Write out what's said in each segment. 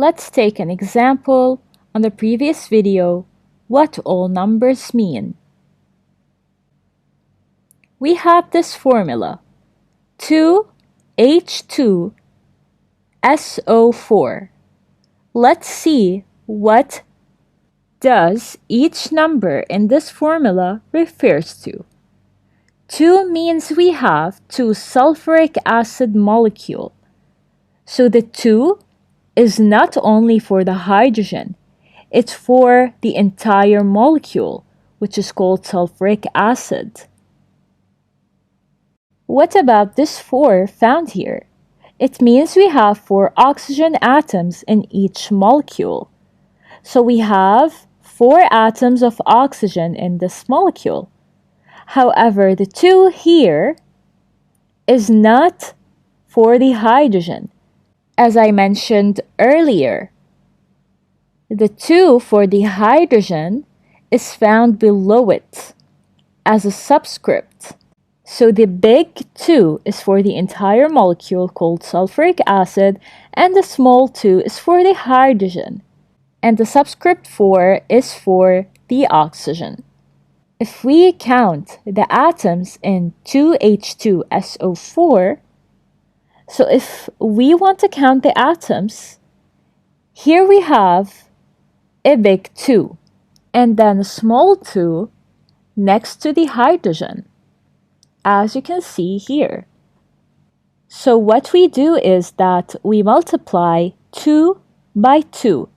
Let's take an example on the previous video, what all numbers mean. We have this formula, 2H2SO4. Let's see what does each number in this formula refers to. 2 means we have 2 sulfuric acid molecule. So the 2 is not only for the hydrogen, it's for the entire molecule, which is called sulfuric acid. What about this 4 found here? It means we have 4 oxygen atoms in each molecule. So we have 4 atoms of oxygen in this molecule. However, the 2 here is not for the hydrogen. As I mentioned earlier, the 2 for the hydrogen is found below it as a subscript. So the big 2 is for the entire molecule called sulfuric acid, and the small 2 is for the hydrogen. And the subscript 4 is for the oxygen. If we count the atoms in 2H2SO4, so if we want to count the atoms, here we have a big 2 and then a small 2 next to the hydrogen, as you can see here. So what we do is that we multiply 2 by 2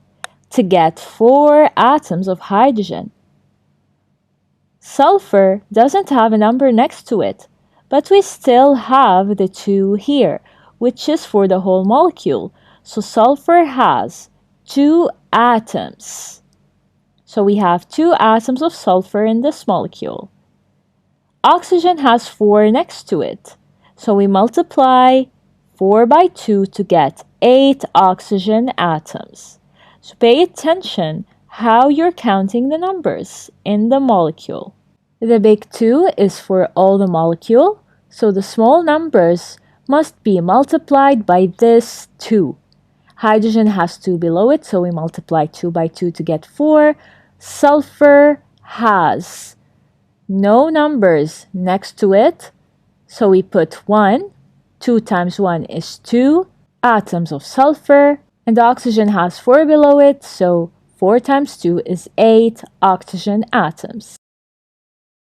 to get 4 atoms of hydrogen. Sulfur doesn't have a number next to it, but we still have the 2 here, which is for the whole molecule. So sulfur has 2 atoms. So we have 2 atoms of sulfur in this molecule. Oxygen has 4 next to it. So we multiply 4 by 2 to get 8 oxygen atoms. So pay attention how you're counting the numbers in the molecule. The big 2 is for all the molecule, so the small numbers must be multiplied by this 2. Hydrogen has 2 below it, so we multiply 2 by 2 to get 4. Sulfur has no numbers next to it, so we put 1. 2 times 1 is 2 atoms of sulfur, and oxygen has 4 below it, so 4 times 2 is 8 oxygen atoms.